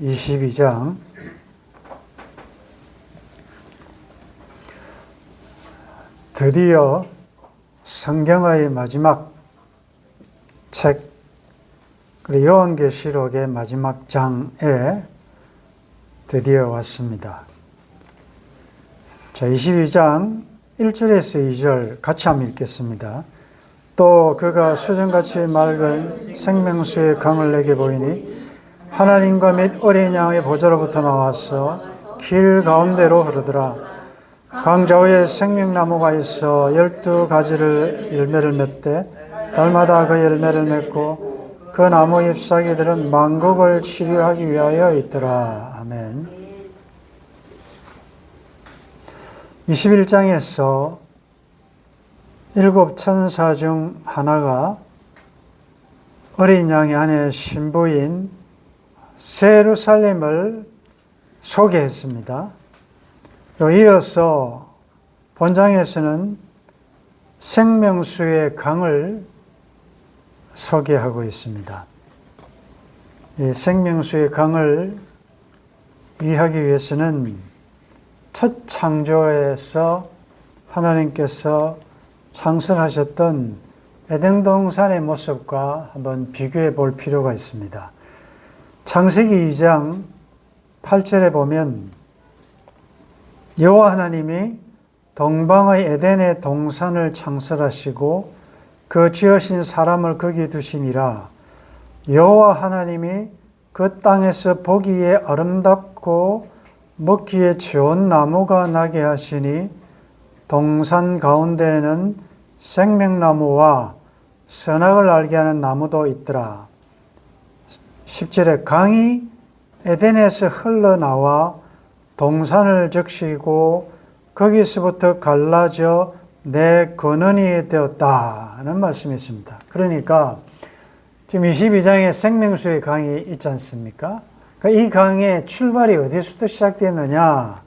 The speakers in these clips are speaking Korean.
22장 드디어 성경의 마지막 책, 그리고 요한계시록의 마지막 장에 드디어 왔습니다. 자, 22장 1절에서 2절 같이 한번 읽겠습니다. 또 그가 수정같이 맑은 생명수의 강을 내게 보이니 하나님과 및 어린 양의 보좌로부터 나와서 길 가운데로 흐르더라. 강 좌우에 생명나무가 있어 12가지를 열매를 맺되 달마다 그 열매를 맺고 그 나무 잎사귀들은 만국을 치료하기 위하여 있더라. 아멘. 21장에서 일곱 천사 중 하나가 어린 양의 아내 신부인 새 예루살렘을 소개했습니다. 그리고 이어서 본장에서는 생명수의 강을 소개하고 있습니다. 이 생명수의 강을 이해하기 위해서는 첫 창조에서 하나님께서 창설하셨던 에덴 동산의 모습과 한번 비교해 볼 필요가 있습니다. 창세기 2장 8절에 보면 여호와 하나님이 동방의 에덴의 동산을 창설하시고 그 지으신 사람을 거기 두시니라. 여호와 하나님이 그 땅에서 보기에 아름답고 먹기에 좋은 나무가 나게 하시니 동산 가운데에는 생명나무와 선악을 알게 하는 나무도 있더라. 10절에 강이 에덴에서 흘러나와 동산을 적시고 거기서부터 갈라져 내 근원이 되었다는 말씀이 있습니다. 그러니까 지금 22장에 생명수의 강이 있지 않습니까? 이 강의 출발이 어디서부터 시작되었느냐?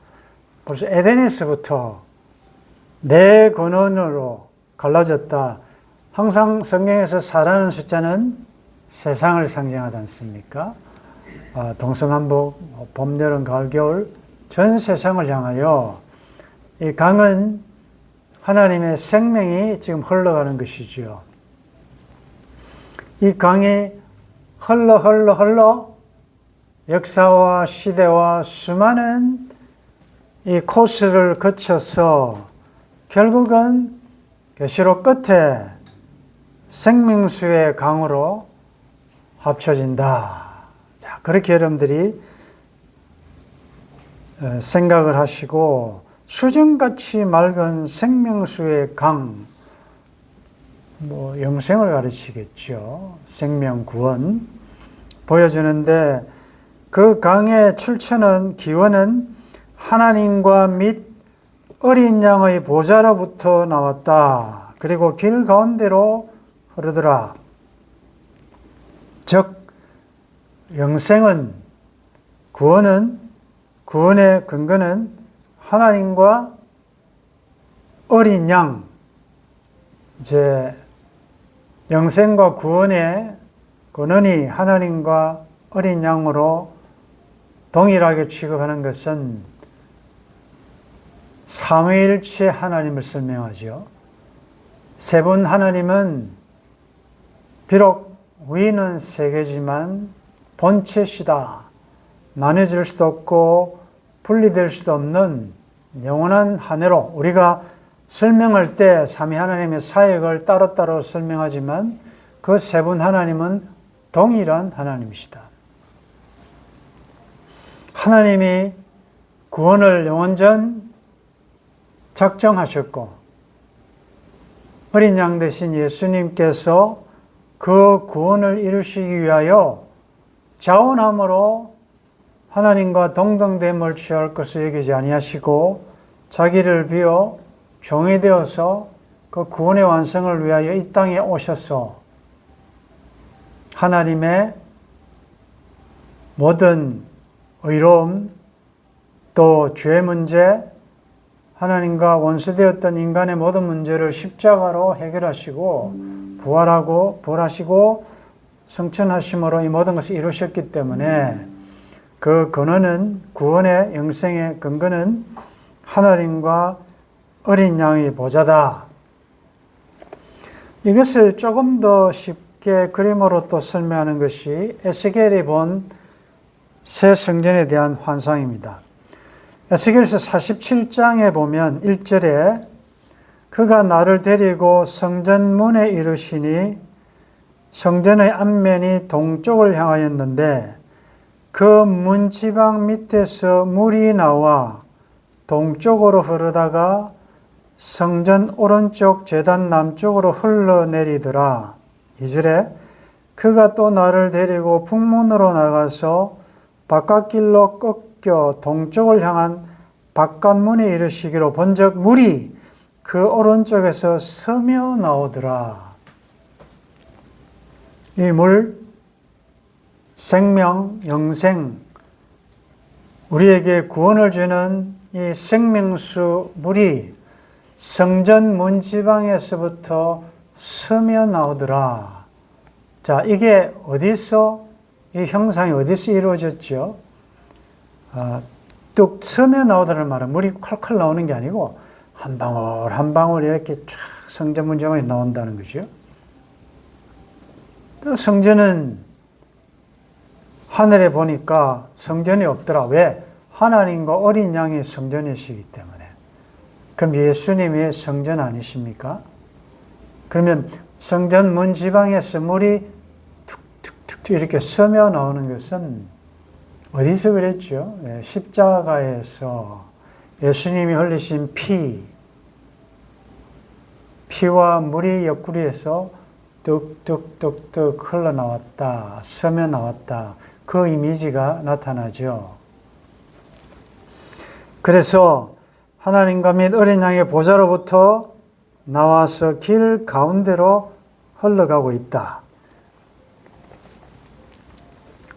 벌써 에덴에서부터 내 근원으로 갈라졌다. 항상 성경에서 4라는 숫자는 세상을 상징하지 않습니까? 동서남북, 봄, 여름, 가을, 겨울 전 세상을 향하여 이 강은 하나님의 생명이 지금 흘러가는 것이지요. 이 강이 흘러 역사와 시대와 수많은 이 코스를 거쳐서 결국은 계시록 끝에 생명수의 강으로 합쳐진다. 자, 그렇게 여러분들이 생각을 하시고 수정같이 맑은 생명수의 강, 영생을 가르치겠죠. 생명 구원 보여주는데 그 강의 출처는 기원은 하나님과 및 어린 양의 보좌로부터 나왔다. 그리고 길 가운데로 흐르더라. 즉 영생은 구원의 근거는 하나님과 어린 양, 이제 영생과 구원의 근원이 하나님과 어린 양으로 동일하게 취급하는 것은 삼위일체 하나님을 설명하죠. 세 분 하나님은 비록 위는 세 개지만 본체시다. 나눠질 수도 없고 분리될 수도 없는 영원한 하나로 우리가 설명할 때 삼위 하나님의 사역을 따로따로 설명하지만 그 세 분 하나님은 동일한 하나님이시다. 하나님이 구원을 영원전 작정하셨고 어린 양 되신 예수님께서 그 구원을 이루시기 위하여 자원함으로 하나님과 동등됨을 취할 것을 여기지 아니하시고 자기를 비워 종이 되어서 그 구원의 완성을 위하여 이 땅에 오셔서 하나님의 모든 의로움 또 죄 문제, 하나님과 원수되었던 인간의 모든 문제를 십자가로 해결하시고 부활하시고 성천하심으로 이 모든 것을 이루셨기 때문에 그 근원은 구원의 영생의 근거는 하나님과 어린 양의 보좌다. 이것을 조금 더 쉽게 그림으로 또 설명하는 것이 에스겔이 본 새 성전에 대한 환상입니다. 에스겔서 47장에 보면 1절에 그가 나를 데리고 성전문에 이르시니 성전의 앞면이 동쪽을 향하였는데 그 문지방 밑에서 물이 나와 동쪽으로 흐르다가 성전 오른쪽 제단 남쪽으로 흘러내리더라. 2절에 그가 또 나를 데리고 북문으로 나가서 바깥길로 꺾여 동쪽을 향한 바깥문에 이르시기로 본즉 물이 그 오른쪽에서 서며 나오더라. 이 물, 생명, 영생, 우리에게 구원을 주는 이 생명수 물이 성전 문지방에서부터 서며 나오더라. 자, 이게 어디서, 이 형상이 어디서 이루어졌죠? 뚝 서며 나오더라는 말은 물이 콸콸 나오는 게 아니고 한 방울 한 방울 이렇게 쫙 성전 문지방에 나온다는 거죠. 또 성전은 하늘에 보니까 성전이 없더라. 왜? 하나님과 어린 양이 성전이시기 때문에. 그럼 예수님이 성전 아니십니까? 그러면 성전 문지방에서 물이 툭툭툭 이렇게 서며 나오는 것은 어디서 그랬죠? 네, 십자가에서 예수님이 흘리신 피와 물이 옆구리에서 뚝뚝뚝뚝 흘러나왔다, 서며 나왔다. 그 이미지가 나타나죠. 그래서 하나님과 및 어린 양의 보좌로부터 나와서 길 가운데로 흘러가고 있다.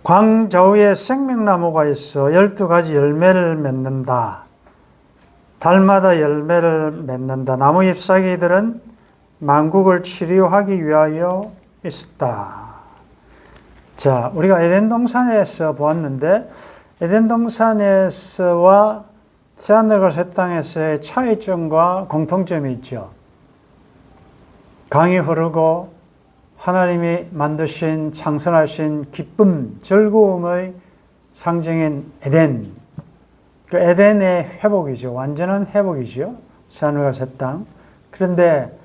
광좌우에 생명나무가 있어 12가지 열매를 맺는다. 달마다 열매를 맺는다. 나무 잎사귀들은 만국을 치료하기 위하여 있었다. 자, 우리가 에덴 동산에서 보았는데 에덴 동산에서와 새하늘과 새 땅에서의 차이점과 공통점이 있죠. 강이 흐르고 하나님이 만드신 창설하신 기쁨, 즐거움의 상징인 에덴. 그 에덴의 회복이죠. 완전한 회복이죠. 새하늘과 새 땅. 그런데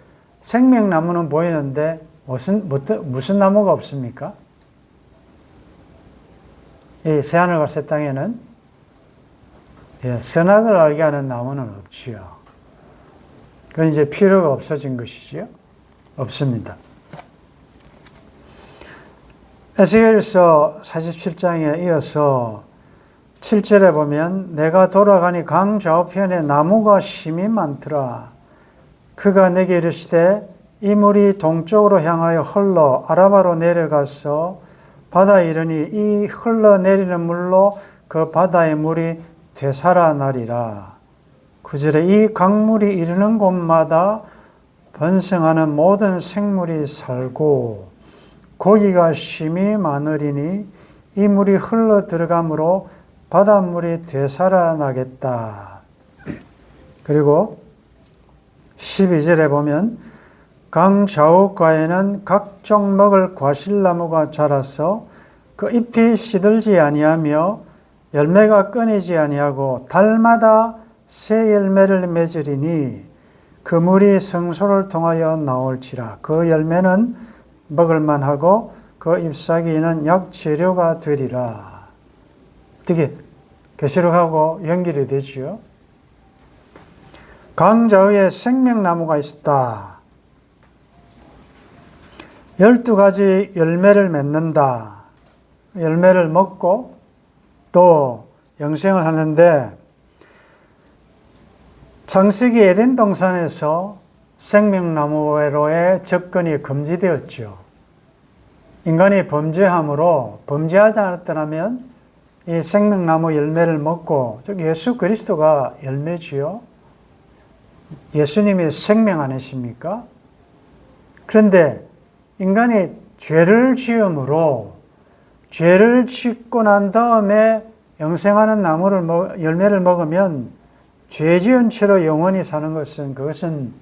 생명나무는 보이는데 무슨 나무가 없습니까? 이 새하늘과 새 땅에는 선악을 알게 하는 나무는 없지요. 그건 이제 필요가 없어진 것이지요. 없습니다. 에스겔서 47장에 이어서 7절에 보면 내가 돌아가니 강 좌우편에 나무가 심이 많더라. 그가 내게 이르시되 이 물이 동쪽으로 향하여 흘러 아라바로 내려가서 바다에 이르니 이 흘러내리는 물로 그 바다의 물이 되살아나리라. 9절에 이 강물이 이르는 곳마다 번성하는 모든 생물이 살고 고기가 심히 많으리니 이 물이 흘러 들어가므로 바닷물이 되살아나겠다. 그리고 12절에 보면 강 좌우가에는 각종 먹을 과실나무가 자라서 그 잎이 시들지 아니하며 열매가 끊이지 아니하고 달마다 새 열매를 맺으리니 그 물이 성소를 통하여 나올지라. 그 열매는 먹을만하고 그 잎사귀는 약재료가 되리라. 어떻게 계시록하고 연결이 되지요? 강좌우에 생명나무가 있었다. 12가지 열매를 맺는다. 열매를 먹고 또 영생을 하는데 창세기 에덴 동산에서 생명나무로의 접근이 금지되었죠. 인간이 범죄함으로 범죄하지 않았더라면 이 생명나무 열매를 먹고 즉 예수 그리스도가 열매지요. 예수님이 생명 아니십니까? 그런데 인간이 죄를 지음으로 죄를 짓고 난 다음에 영생하는 열매를 먹으면 죄 지은 채로 영원히 사는 것은 그것은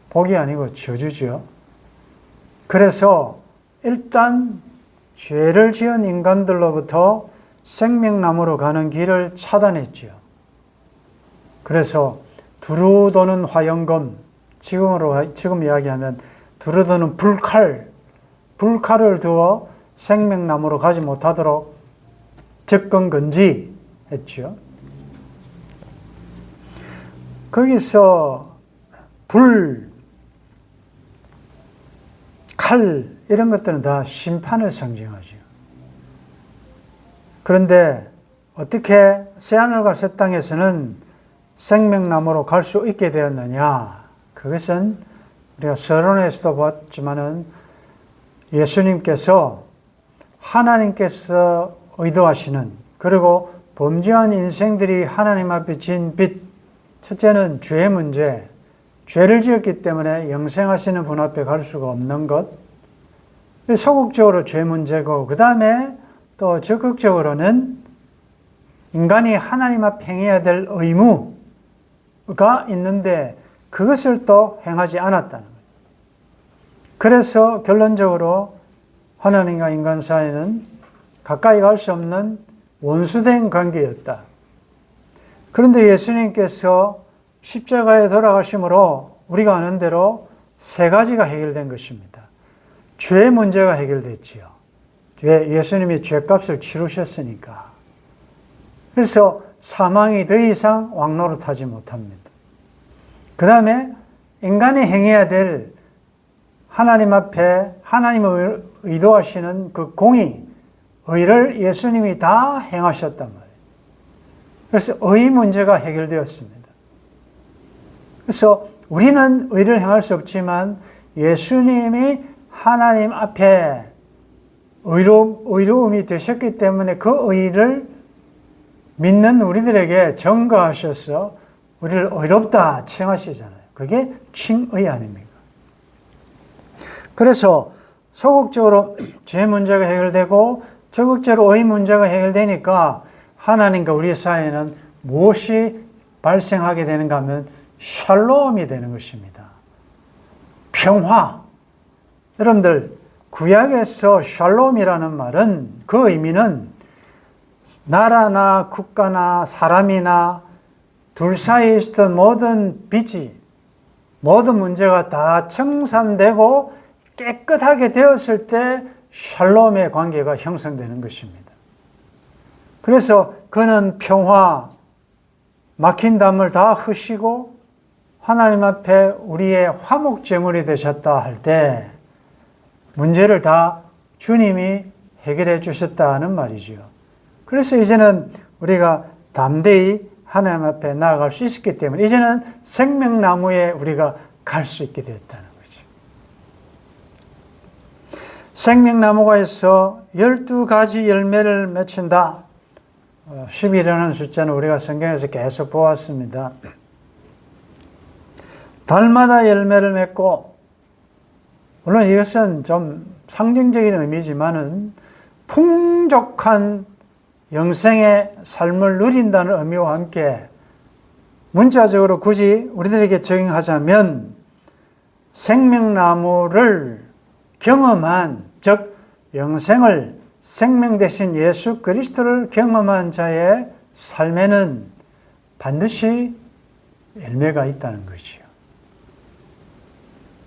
복이 아니고 저주죠. 그래서 일단 죄를 지은 인간들로부터 생명나무로 가는 길을 차단했죠. 그래서 두루 도는 화영검, 지금 이야기하면 두루 도는 불칼을 두어 생명나무로 가지 못하도록 접근 금지했죠. 거기서 칼 이런 것들은 다 심판을 상징하죠. 그런데 어떻게 새하늘과 새 땅에서는 생명나무로 갈 수 있게 되었느냐? 그것은 우리가 서론에서도 봤지만은 예수님께서 하나님께서 의도하시는, 그리고 범죄한 인생들이 하나님 앞에 진 빛, 첫째는 죄의 문제, 죄를 지었기 때문에 영생하시는 분 앞에 갈 수가 없는 것, 소극적으로 죄 문제고, 그 다음에 또 적극적으로는 인간이 하나님 앞에 행해야 될 의무가 있는데 그것을 또 행하지 않았다는 거예요. 그래서 결론적으로 하나님과 인간 사이는 가까이 갈 수 없는 원수된 관계였다. 그런데 예수님께서 십자가에 돌아가심으로 우리가 아는 대로 세 가지가 해결된 것입니다. 죄 문제가 해결됐지요. 예수님이 죄값을 치르셨으니까. 그래서 사망이 더 이상 왕노릇하지 못합니다. 그 다음에 인간이 행해야 될 하나님 앞에 하나님의 의도하시는 그 공의, 의를 예수님이 다 행하셨단 말이에요. 그래서 의 문제가 해결되었습니다. 그래서 우리는 의를 행할 수 없지만 예수님이 하나님 앞에 의로움이 되셨기 때문에 그 의를 믿는 우리들에게 전가하셔서 우리를 의롭다 칭하시잖아요. 그게 칭의 아닙니까? 그래서 소극적으로 죄 문제가 해결되고 적극적으로 의 문제가 해결되니까 하나님과 우리 사이에는 무엇이 발생하게 되는가 하면 샬롬이 되는 것입니다. 평화. 여러분들 구약에서 샬롬이라는 말은 그 의미는 나라나 국가나 사람이나 둘 사이에 있었던 모든 빚이, 모든 문제가 다 청산되고 깨끗하게 되었을 때 샬롬의 관계가 형성되는 것입니다. 그래서 그는 평화, 막힌 담을 다 흐시고 하나님 앞에 우리의 화목제물이 되셨다 할 때 문제를 다 주님이 해결해 주셨다는 말이죠. 그래서 이제는 우리가 담대히 하나님 앞에 나아갈 수 있었기 때문에 이제는 생명나무에 우리가 갈 수 있게 됐다는 거죠. 생명나무가 있어 12가지 열매를 맺힌다. 10이라는 숫자는 우리가 성경에서 계속 보았습니다. 달마다 열매를 맺고, 물론 이것은 좀 상징적인 의미지만은 풍족한 영생의 삶을 누린다는 의미와 함께 문자적으로 굳이 우리들에게 적용하자면 생명나무를 경험한, 즉 영생을, 생명 대신 예수 그리스도를 경험한 자의 삶에는 반드시 열매가 있다는 것이요.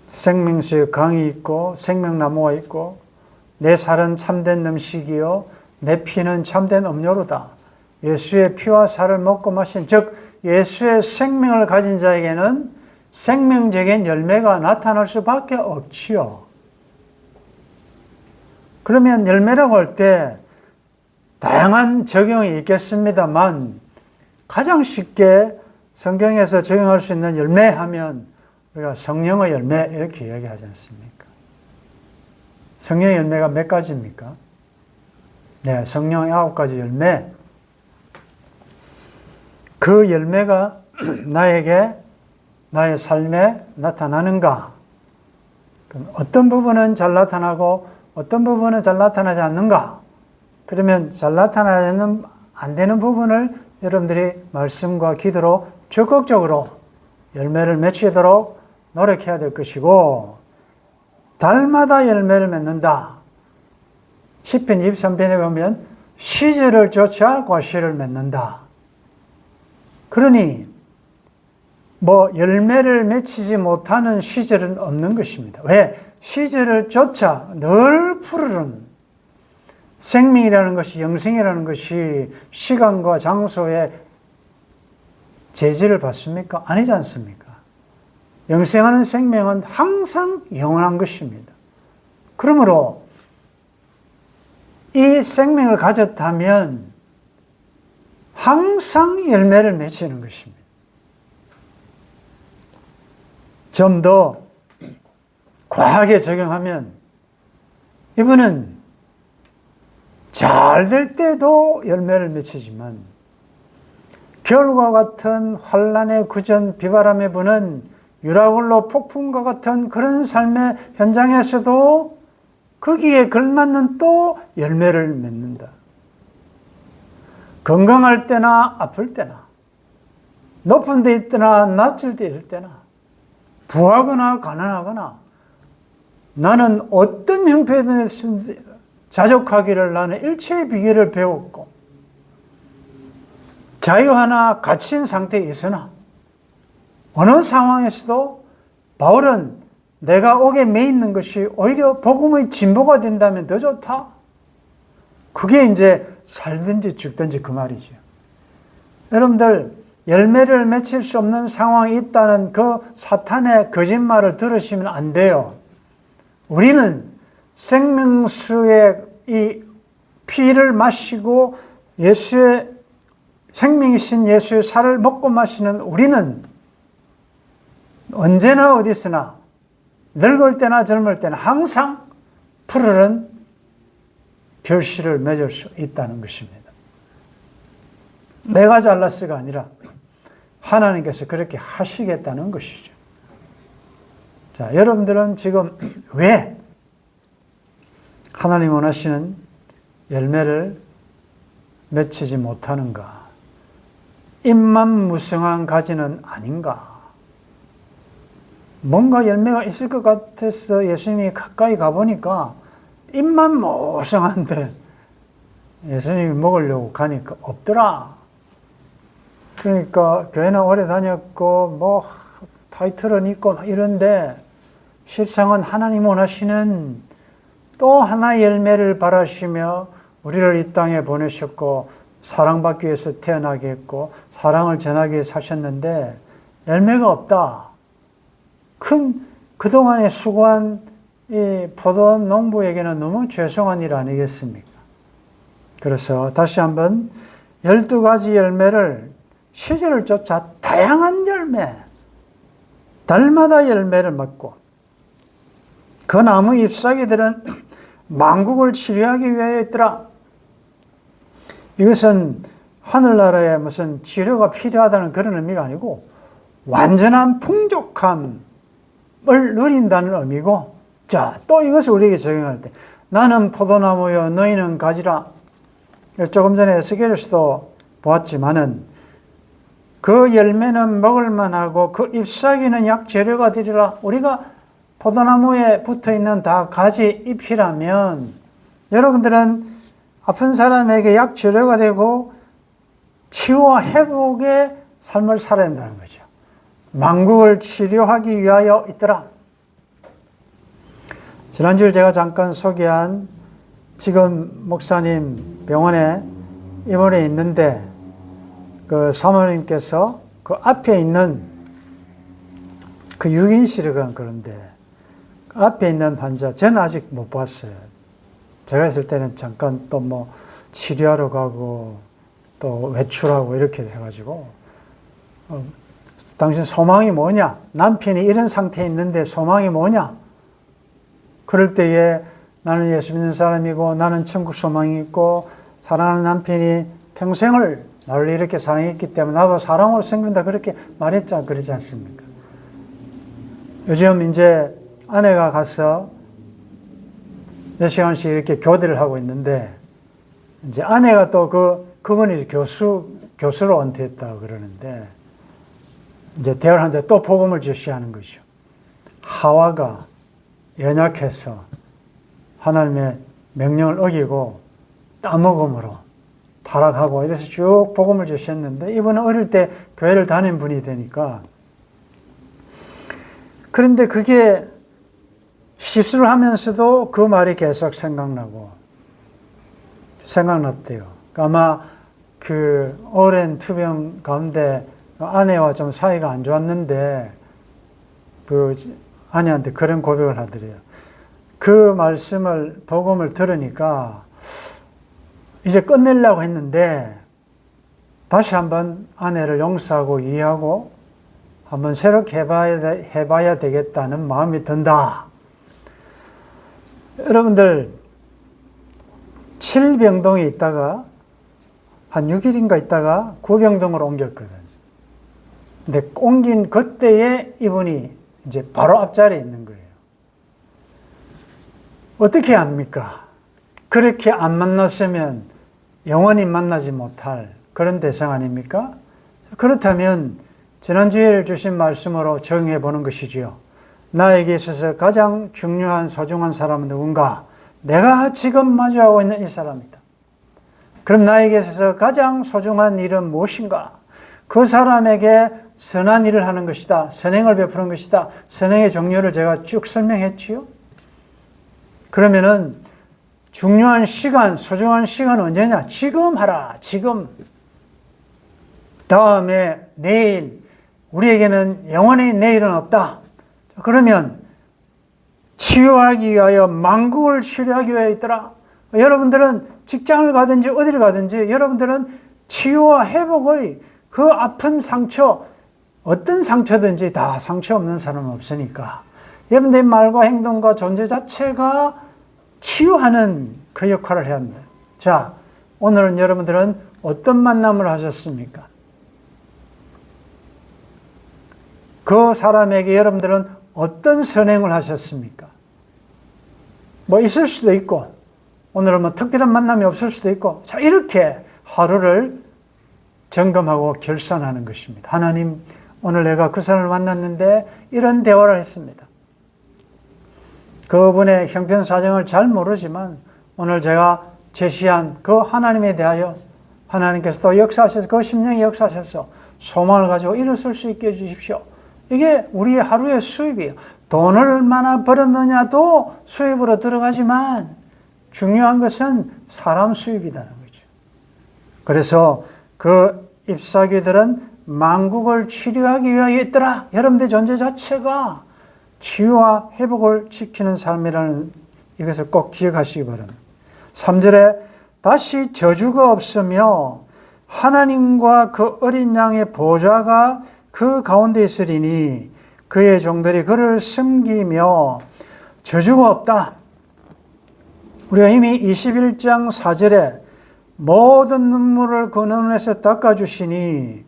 생명수의 강이 있고 생명나무가 있고 내 살은 참된 음식이요 내 피는 참된 음료로다. 예수의 피와 살을 먹고 마신, 즉 예수의 생명을 가진 자에게는 생명적인 열매가 나타날 수밖에 없지요. 그러면 열매라고 할 때 다양한 적용이 있겠습니다만 가장 쉽게 성경에서 적용할 수 있는 열매하면 우리가 성령의 열매 이렇게 이야기하지 않습니까? 성령의 열매가 몇 가지입니까? 네, 성령의 9가지 열매. 그 열매가 나에게, 나의 삶에 나타나는가? 어떤 부분은 잘 나타나고 어떤 부분은 잘 나타나지 않는가? 그러면 잘 나타나는 안 되는 부분을 여러분들이 말씀과 기도로 적극적으로 열매를 맺히도록 노력해야 될 것이고, 달마다 열매를 맺는다. 시편 23편에 보면 시절을 쫓아 과실을 맺는다. 그러니 열매를 맺히지 못하는 시절은 없는 것입니다. 왜? 시절을 쫓아 늘 푸르른 생명이라는 것이, 영생이라는 것이 시간과 장소에 제지를 받습니까? 아니지 않습니까? 영생하는 생명은 항상 영원한 것입니다. 그러므로 이 생명을 가졌다면 항상 열매를 맺히는 것입니다. 좀 더 과하게 적용하면 이분은 잘 될 때도 열매를 맺히지만 겨울과 같은 환란의 구전 비바람에 부는 유라굴로 폭풍과 같은 그런 삶의 현장에서도 거기에 걸맞는 또 열매를 맺는다. 건강할 때나 아플 때나, 높은 데 있거나 낮을 때 있을 때나, 부하거나 가난하거나, 나는 어떤 형편에든 자족하기를 나는 일체의 비결을 배웠고, 자유하나 갇힌 상태에 있으나 어느 상황에서도 바울은 내가 옥에 매 있는 것이 오히려 복음의 진보가 된다면 더 좋다. 그게 이제 살든지 죽든지 그 말이죠. 여러분들, 열매를 맺힐 수 없는 상황이 있다는 그 사탄의 거짓말을 들으시면 안 돼요. 우리는 생명수의 이 피를 마시고 예수의 생명이신 예수의 살을 먹고 마시는 우리는 언제나 어디서나 늙을 때나 젊을 때나 항상 푸르른 결실을 맺을 수 있다는 것입니다. 내가 잘났어가 아니라 하나님께서 그렇게 하시겠다는 것이죠. 자, 여러분들은 지금 왜 하나님 원하시는 열매를 맺히지 못하는가? 입만 무성한 가지는 아닌가? 뭔가 열매가 있을 것 같아서 예수님이 가까이 가보니까 입만 무성한데 예수님이 먹으려고 가니까 없더라. 그러니까 교회는 오래 다녔고 타이틀은 있고 이런데 실상은 하나님 원하시는 또 하나의 열매를 바라시며 우리를 이 땅에 보내셨고 사랑받기 위해서 태어나게 했고 사랑을 전하기 위해 사셨는데 열매가 없다. 그동안에 수고한 이 포도 농부에게는 너무 죄송한 일 아니겠습니까? 그래서 다시 한번 12가지 열매를 시절을 쫓아 다양한 열매, 달마다 열매를 맺고 그 나무 잎사귀들은 만국을 치료하기 위하여 있더라. 이것은 하늘나라에 무슨 치료가 필요하다는 그런 의미가 아니고 완전한 풍족함을 누린다는 의미고, 자, 또 이것을 우리에게 적용할 때 나는 포도나무여 너희는 가지라. 조금 전에 에스겔에서도 보았지만은 그 열매는 먹을만하고 그 잎사귀는 약 재료가 되리라. 우리가 포도나무에 붙어있는 다 가지 잎이라면 여러분들은 아픈 사람에게 약 재료가 되고 치유와 회복의 삶을 살아야 한다는 거죠. 만국을 치료하기 위하여 있더라. 지난주에 제가 잠깐 소개한 지금 목사님 병원에 입원해 있는데 그 사모님께서 그 앞에 있는 그 6인실이건 그런데 그 앞에 있는 환자 저는 아직 못 봤어요. 제가 있을 때는 잠깐 또 치료하러 가고 또 외출하고 이렇게 해가지고 당신 소망이 뭐냐? 남편이 이런 상태에 있는데 소망이 뭐냐? 그럴 때에 나는 예수 믿는 사람이고 나는 천국 소망이 있고 사랑하는 남편이 평생을 나를 이렇게 사랑했기 때문에 나도 사랑으로 생긴다 그렇게 말했자 그러지 않습니까? 요즘 이제 아내가 가서 몇 시간씩 이렇게 교대를 하고 있는데 이제 아내가 또 그 그분이 교수로 은퇴했다고 그러는데, 이제 대화를 하는데 또 복음을 제시하는 거죠. 하와가 연약해서 하나님의 명령을 어기고 따먹음으로 타락하고 이래서 쭉 복음을 제시했는데, 이분은 어릴 때 교회를 다닌 분이 되니까, 그런데 그게 시술을 하면서도 그 말이 계속 생각났대요. 아마 그 오랜 투병 가운데 아내와 좀 사이가 안 좋았는데, 그 아내한테 그런 고백을 하더래요. 그 말씀을, 복음을 들으니까 이제 끝내려고 했는데, 다시 한번 아내를 용서하고 이해하고 한번 새롭게 해봐야 되겠다는 마음이 든다. 여러분들, 칠병동에 있다가 한 6일인가 있다가 구병동으로 옮겼거든. 근데 옮긴 그때에 이분이 이제 바로 앞자리에 있는 거예요. 어떻게 합니까? 그렇게 안 만났으면 영원히 만나지 못할 그런 대상 아닙니까? 그렇다면 지난주에 주신 말씀으로 정의해 보는 것이지요. 나에게 있어서 가장 중요한 소중한 사람은 누군가? 내가 지금 마주하고 있는 이 사람이다. 그럼 나에게 있어서 가장 소중한 일은 무엇인가? 그 사람에게 선한 일을 하는 것이다. 선행을 베푸는 것이다. 선행의 종류를 제가 쭉 설명했지요. 그러면은 중요한 시간, 소중한 시간은 언제냐? 지금 하라. 지금. 다음에 내일. 우리에게는 영원히 내일은 없다. 그러면 치유하기 위하여 만국을 치료하기 위하여 있더라. 여러분들은 직장을 가든지 어디를 가든지 여러분들은 치유와 회복의 그 아픈 상처, 어떤 상처든지 다 상처 없는 사람은 없으니까 여러분들의 말과 행동과 존재 자체가 치유하는 그 역할을 해야 합니다. 자, 오늘은 여러분들은 어떤 만남을 하셨습니까? 그 사람에게 여러분들은 어떤 선행을 하셨습니까? 뭐 있을 수도 있고, 오늘은 뭐 특별한 만남이 없을 수도 있고, 자, 이렇게 하루를 점검하고 결산하는 것입니다. 하나님, 오늘 내가 그 사람을 만났는데 이런 대화를 했습니다. 그분의 형편 사정을 잘 모르지만 오늘 제가 제시한 그 하나님에 대하여 하나님께서 또 역사하셔서 그 심령이 역사하셔서 소망을 가지고 일을 쓸 수 있게 해주십시오. 이게 우리의 하루의 수입이에요. 돈을 얼마나 벌었느냐도 수입으로 들어가지만 중요한 것은 사람 수입이라는 거죠. 그래서 그 잎사귀들은 만국을 치료하기 위하여 있더라. 여러분의 존재 자체가 치유와 회복을 지키는 삶이라는 이것을 꼭 기억하시기 바랍니다. 3절에 다시 저주가 없으며 하나님과 그 어린 양의 보좌가 그 가운데 있으리니 그의 종들이 그를 섬기며 저주가 없다. 우리가 이미 21장 4절에 모든 눈물을 그 눈에서 닦아주시니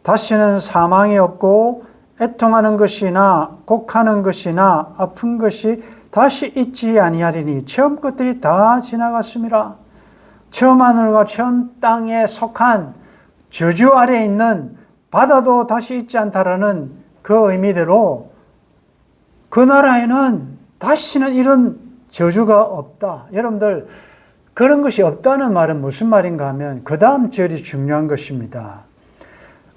다시는 사망이 없고 애통하는 것이나 곡하는 것이나 아픈 것이 다시 있지 아니하리니 처음 것들이 다 지나갔습니다. 처음 하늘과 처음 땅에 속한 저주 아래에 있는 바다도 다시 있지 않다라는 그 의미대로 그 나라에는 다시는 이런 저주가 없다. 여러분들, 그런 것이 없다는 말은 무슨 말인가 하면 그 다음 절이 중요한 것입니다.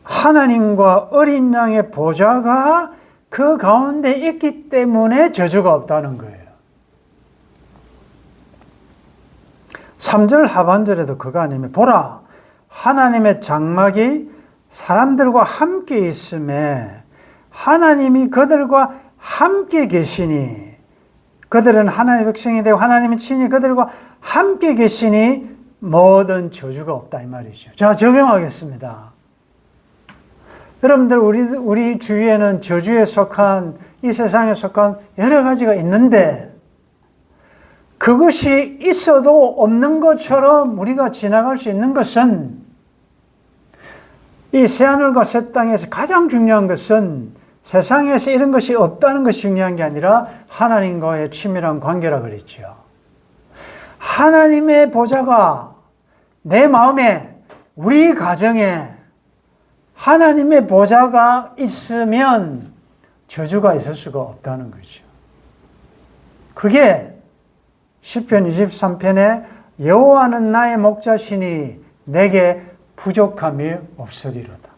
하나님과 어린 양의 보좌가 그 가운데 있기 때문에 저주가 없다는 거예요. 3절 하반절에도 그거 아니면 보라, 하나님의 장막이 사람들과 함께 있음에 하나님이 그들과 함께 계시니, 그들은 하나님의 백성이 되고 하나님이 친히 그들과 함께 계시니 모든 저주가 없다 이 말이죠. 자, 적용하겠습니다. 여러분들, 우리 주위에는 저주에 속한, 이 세상에 속한 여러 가지가 있는데 그것이 있어도 없는 것처럼 우리가 지나갈 수 있는 것은, 이 새하늘과 새 땅에서 가장 중요한 것은 세상에서 이런 것이 없다는 것이 중요한 게 아니라 하나님과의 친밀한 관계라 그랬죠. 하나님의 보좌가 내 마음에, 우리 가정에 하나님의 보좌가 있으면 저주가 있을 수가 없다는 거죠. 그게 시편 23편에 여호와는 나의 목자시니 내게 부족함이 없으리로다.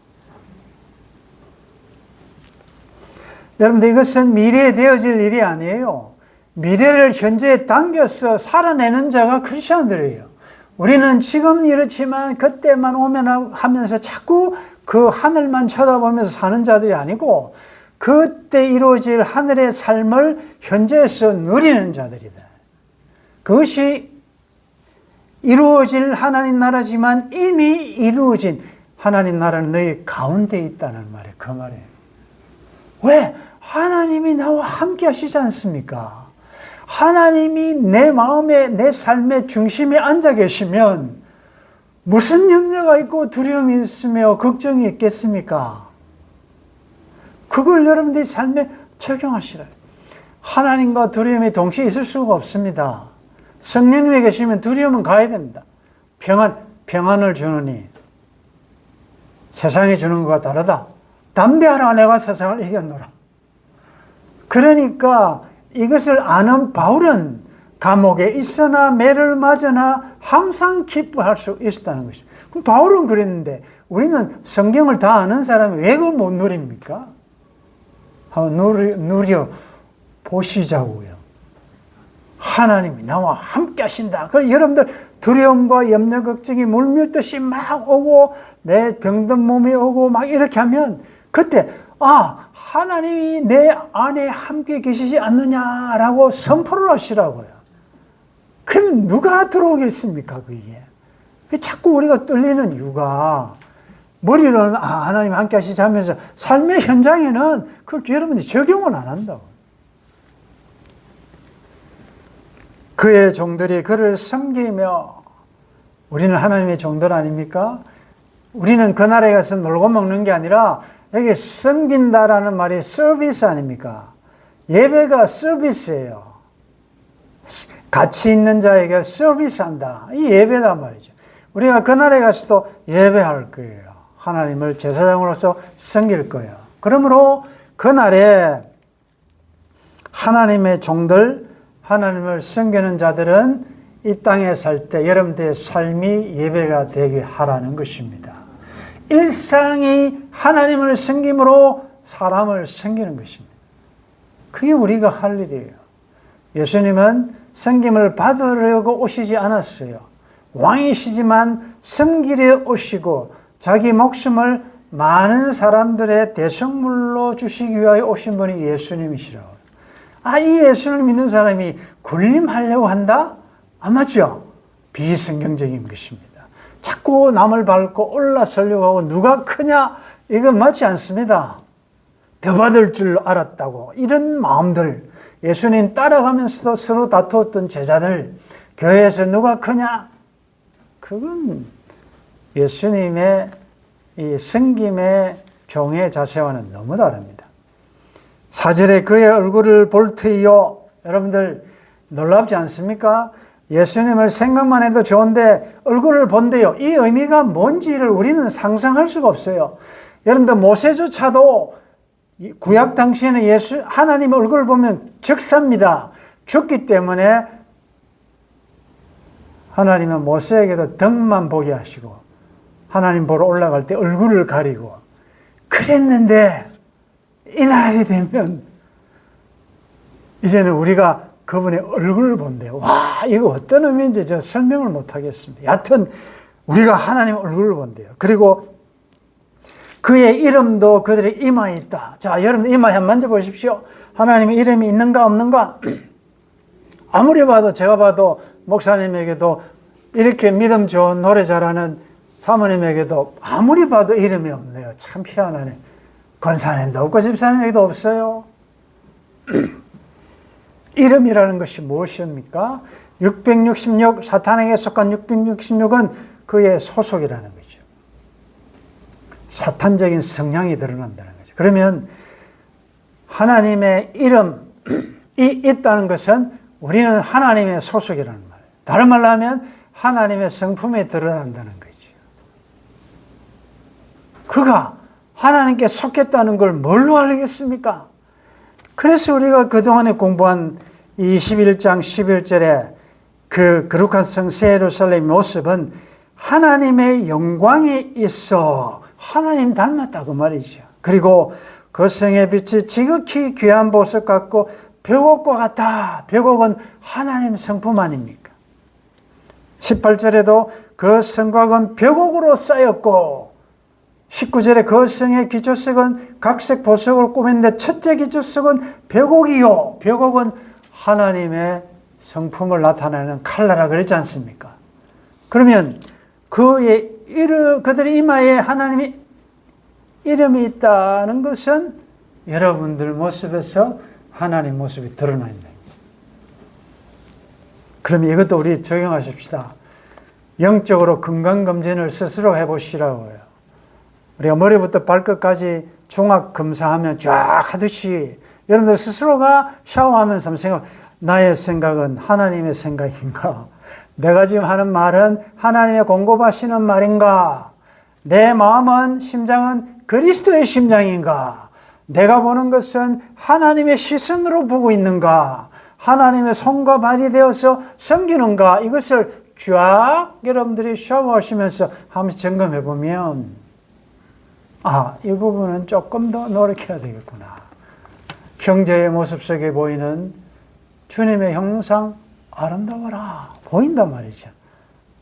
여러분들, 이것은 미래에 되어질 일이 아니에요. 미래를 현재에 당겨서 살아내는 자가 크리스천들이에요. 우리는 지금 이렇지만 그때만 오면 하면서 자꾸 그 하늘만 쳐다보면서 사는 자들이 아니고 그때 이루어질 하늘의 삶을 현재에서 누리는 자들이다. 그것이 이루어질 하나님 나라지만 이미 이루어진 하나님 나라는 너희 가운데 있다는 말이에요. 그 말이에요. 왜? 하나님이 나와 함께 하시지 않습니까? 하나님이 내 마음에, 내 삶의 중심에 앉아 계시면 무슨 염려가 있고 두려움이 있으며 걱정이 있겠습니까? 그걸 여러분들이 삶에 적용하시라. 하나님과 두려움이 동시에 있을 수가 없습니다. 성령님이 계시면 두려움은 가야 됩니다. 평안을 주느니 세상이 주는 것과 다르다. 담대하라, 내가 세상을 이겼노라. 그러니까 이것을 아는 바울은 감옥에 있으나 매를 맞으나 항상 기뻐할 수 있었다는 것입니다. 그럼 바울은 그랬는데 우리는 성경을 다 아는 사람이 왜 그걸 못 누립니까? 한번 누려 보시자고요. 하나님이 나와 함께 하신다. 그래서 여러분들 두려움과 염려, 걱정이 물밀듯이 막 오고 내 병든 몸이 오고 막 이렇게 하면 그때 하나님이 내 안에 함께 계시지 않느냐라고 선포를 하시라고요. 그럼 누가 들어오겠습니까, 그게? 자꾸 우리가 뚫리는 이유가 머리로는 하나님 함께 하시지 하면서 삶의 현장에는 그걸 여러분들이 적용을 안 한다고. 그의 종들이 그를 섬기며, 우리는 하나님의 종들 아닙니까? 우리는 그 나라에 가서 놀고 먹는 게 아니라 여기 섬긴다라는 말이 서비스 아닙니까? 예배가 서비스예요. 가치 있는 자에게 서비스한다. 이 예배란 말이죠. 우리가 그 나라에 가서도 예배할 거예요. 하나님을 제사장으로서 섬길 거예요. 그러므로 그날에 하나님의 종들, 하나님을 섬기는 자들은 이 땅에 살 때 여러분들의 삶이 예배가 되게 하라는 것입니다. 일상이 하나님을 섬김으로 사람을 섬기는 것입니다. 그게 우리가 할 일이에요. 예수님은 섬김을 받으려고 오시지 않았어요. 왕이시지만 섬기려 오시고 자기 목숨을 많은 사람들의 대성물로 주시기 위하여 오신 분이 예수님이시라고요. 이 예수를 믿는 사람이 군림하려고 한다? 안 맞죠? 비성경적인 것입니다. 자꾸 남을 밟고 올라서려고 하고 누가 크냐? 이건 맞지 않습니다. 더 받을 줄 알았다고 이런 마음들, 예수님 따라가면서도 서로 다투었던 제자들, 교회에서 누가 크냐? 그건 예수님의 이 섬김의 종의 자세와는 너무 다릅니다. 4절에 그의 얼굴을 볼 터이요. 여러분들 놀랍지 않습니까? 예수님을 생각만 해도 좋은데 얼굴을 본대요. 이 의미가 뭔지를 우리는 상상할 수가 없어요. 여러분들 모세조차도 구약 당시에는 하나님 얼굴을 보면 즉사입니다. 죽기 때문에 하나님은 모세에게도 등만 보게 하시고 하나님 보러 올라갈 때 얼굴을 가리고 그랬는데 이 날이 되면 이제는 우리가 그분의 얼굴을 본대요. 와, 이거 어떤 의미인지 저 설명을 못 하겠습니다. 여하튼 우리가 하나님 얼굴을 본대요. 그리고 그의 이름도 그들의 이마에 있다. 자, 여러분 이마에 한번 만져보십시오. 하나님의 이름이 있는가 없는가? 아무리 봐도 제가 봐도 목사님에게도 이렇게 믿음 좋은 노래 잘하는 사모님에게도 아무리 봐도 이름이 없네요. 참 희한하네. 권사님도 없고 집사님에게도 없어요. 이름이라는 것이 무엇입니까? 666, 사탄에게 속한 666은 그의 소속이라는 거죠. 사탄적인 성향이 드러난다는 거죠. 그러면 하나님의 이름이 있다는 것은 우리는 하나님의 소속이라는 말이에요. 다른 말로 하면 하나님의 성품에 드러난다는 거죠. 그가 하나님께 속했다는 걸 뭘로 알겠습니까? 그래서 우리가 그동안에 공부한 21장 11절에 그 거룩한 성 새 예루살렘의 모습은 하나님의 영광이 있어 하나님 닮았다고 말이죠. 그리고 그 성의 빛이 지극히 귀한 보석 같고 벽옥과 같다. 벽옥은 하나님 성품 아닙니까? 18절에도 그 성곽은 벽옥으로 쌓였고 19절에 그 성의 기초석은 각색 보석으로 꾸몄는데 첫째 기초석은 벽옥이요. 벽옥은 하나님의 성품을 나타내는 칼라라 그랬지 않습니까? 그러면 그들의 이마에 하나님의 이름이 있다는 것은 여러분들 모습에서 하나님 모습이 드러나 있는 거예요. 그럼 이것도 우리 적용하십시다. 영적으로 건강검진을 스스로 해보시라고요. 우리가 머리부터 발끝까지 종합검사하면 쫙 하듯이 여러분들 스스로가 샤워하면서 생각, 나의 생각은 하나님의 생각인가? 내가 지금 하는 말은 하나님의 공급하시는 말인가? 내 마음은, 심장은 그리스도의 심장인가? 내가 보는 것은 하나님의 시선으로 보고 있는가? 하나님의 손과 발이 되어서 섬기는가? 이것을 쫙 여러분들이 샤워하시면서 한번 점검해 보면 이 부분은 조금 더 노력해야 되겠구나. 형제의 모습 속에 보이는 주님의 형상 아름다워라. 보인단 말이죠.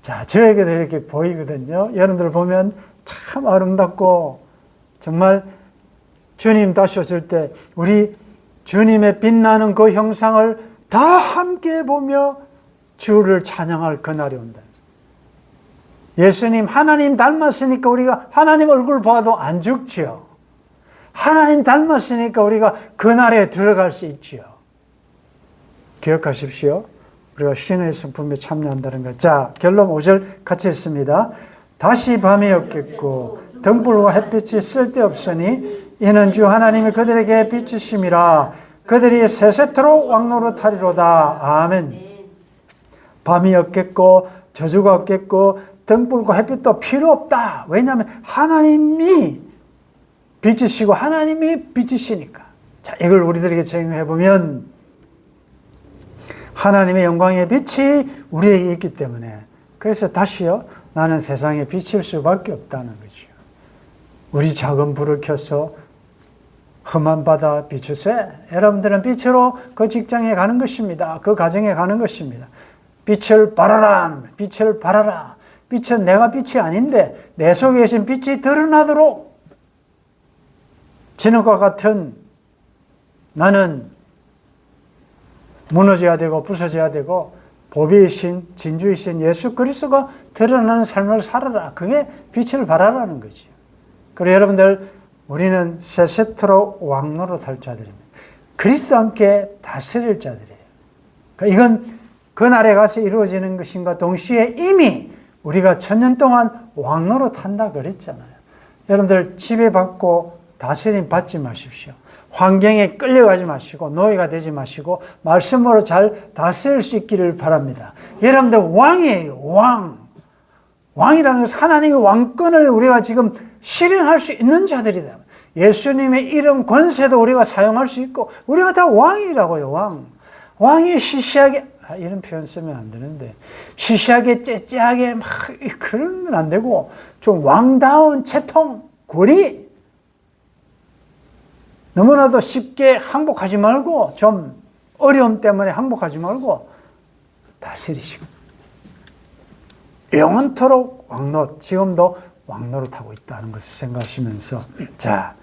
자, 저에게도 이렇게 보이거든요. 여러분들 보면 참 아름답고 정말 주님 다시 오실 때 우리 주님의 빛나는 그 형상을 다 함께 보며 주를 찬양할 그날이 온다. 예수님 하나님 닮았으니까 우리가 하나님 얼굴 봐도 안 죽지요. 하나님 닮았으니까 우리가 그날에 들어갈 수 있지요. 기억하십시오. 우리가 신의 성품에 참여한다는 것. 자, 결론 5절 같이 읽습니다. 다시 밤이 없겠고 등불과 햇빛이 쓸데없으니 이는 주 하나님이 그들에게 비추심이라. 그들이 세세토록 왕노릇하리로다. 아멘. 밤이 없겠고 저주가 없겠고 등불과 햇빛도 필요 없다. 왜냐하면 하나님이 빛이시고 하나님이 빛이시니까. 자, 이걸 우리들에게 적용해 보면 하나님의 영광의 빛이 우리에게 있기 때문에 그래서 다시요. 나는 세상에 비칠 수밖에 없다는 거죠. 우리 작은 불을 켜서 험한 바다 비추세. 여러분들은 빛으로 그 직장에 가는 것입니다. 그 가정에 가는 것입니다. 빛을 발하라. 빛을 발하라. 빛은 내가 빛이 아닌데 내 속에 계신 빛이 드러나도록 진흙과 같은 나는 무너져야 되고 부서져야 되고 보배이신 진주이신 예수 그리스도가 드러나는 삶을 살아라. 그게 빛을 발하라는 거죠. 그리고 여러분들 우리는 세세토록 왕노릇할 자들입니다. 그리스도와 함께 다스릴 자들이에요. 그러니까 이건 그날에 가서 이루어지는 것인가 동시에 이미 우리가 천년 동안 왕노릇한다 그랬잖아요. 여러분들 지배받고 다스림 받지 마십시오. 환경에 끌려가지 마시고 노예가 되지 마시고 말씀으로 잘 다스릴 수 있기를 바랍니다. 여러분들 왕이에요. 왕이라는 것은 하나님의 왕권을 우리가 지금 실현할 수 있는 자들이다. 예수님의 이름 권세도 우리가 사용할 수 있고 우리가 다 왕이라고요. 왕이 시시하게 이런 표현 쓰면 안 되는데 시시하게 째째하게 막 그러면 안 되고 좀 왕다운 채통 고리 너무나도 쉽게 항복하지 말고 좀 어려움 때문에 항복하지 말고 다스리시고 영원토록 왕노릇 지금도 왕노릇하고 있다는 것을 생각하시면서 자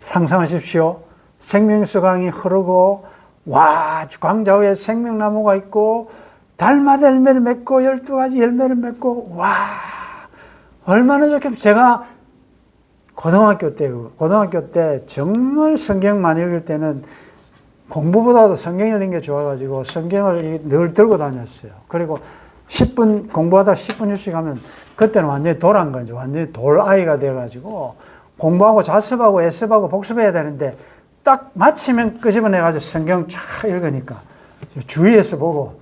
상상하십시오. 생명수강이 흐르고 와 광자 위에 생명나무가 있고 달마다 열매를 맺고 12가지 열매를 맺고 와 얼마나 좋겠어요. 제가 고등학교 때 정말 성경 많이 읽을 때는 공부보다도 성경 읽는 게 좋아가지고 성경을 늘 들고 다녔어요. 그리고 10분 공부하다 10분 휴식 하면 그때는 완전히 돌아간 거죠. 완전히 돌아이가 돼가지고 공부하고 자습하고 예습하고 복습해야 되는데 딱 마치면 끄집어내가지고 성경 쫙 읽으니까 주위에서 보고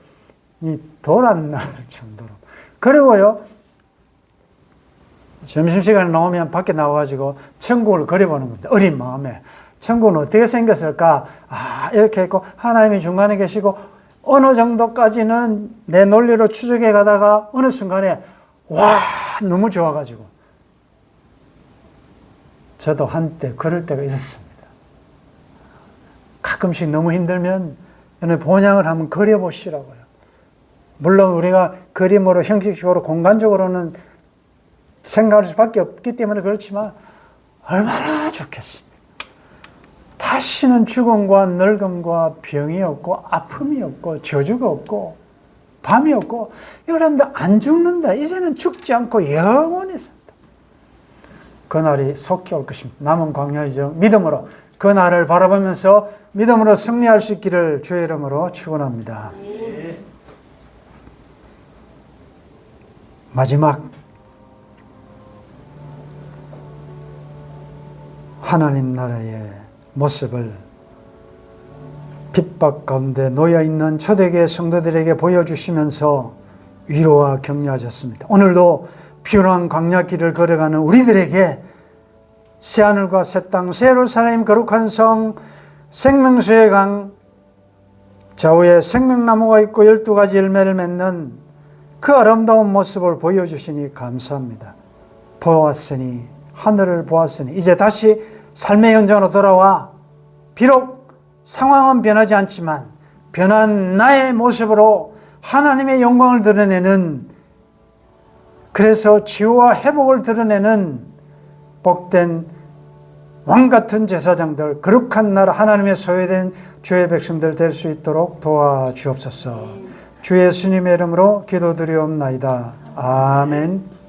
이 돌았나 정도로. 그리고요 점심시간에 나오면 밖에 나와가지고 천국을 그려보는 겁니다. 어린 마음에. 천국은 어떻게 생겼을까? 이렇게 했고 하나님이 중간에 계시고 어느 정도까지는 내 논리로 추적해 가다가 어느 순간에 너무 좋아가지고 저도 한때 그럴 때가 있었습니다. 가끔씩 너무 힘들면 본향을 한번 그려보시라고요. 물론 우리가 그림으로 형식적으로 공간적으로는 생각할 수밖에 없기 때문에 그렇지만 얼마나 좋겠습니까? 다시는 죽음과 늙음과 병이 없고 아픔이 없고 저주가 없고 밤이 없고 여러분들 안 죽는다. 이제는 죽지 않고 영원히 산다. 그날이 속히 올 것입니다. 남은 광야이죠. 믿음으로 그 날을 바라보면서 믿음으로 승리할 수 있기를 주의 이름으로 축원합니다. 마지막 하나님 나라의 모습을 핍박 가운데 놓여있는 초대교회 성도들에게 보여주시면서 위로와 격려하셨습니다. 오늘도 피로한 광야길을 걸어가는 우리들에게 새하늘과 새 땅, 새 예루살렘 거룩한 성, 생명수의 강, 좌우에 생명나무가 있고 12가지 열매를 맺는 그 아름다운 모습을 보여주시니 감사합니다. 보았으니, 하늘을 보았으니 이제 다시 삶의 현장으로 돌아와 비록 상황은 변하지 않지만 변한 나의 모습으로 하나님의 영광을 드러내는, 그래서 치유와 회복을 드러내는 복된 왕같은 제사장들, 거룩한 나라 하나님의 소유된 주의 백성들 될 수 있도록 도와주옵소서. 주 예수님의 이름으로 기도드리옵나이다. 아멘.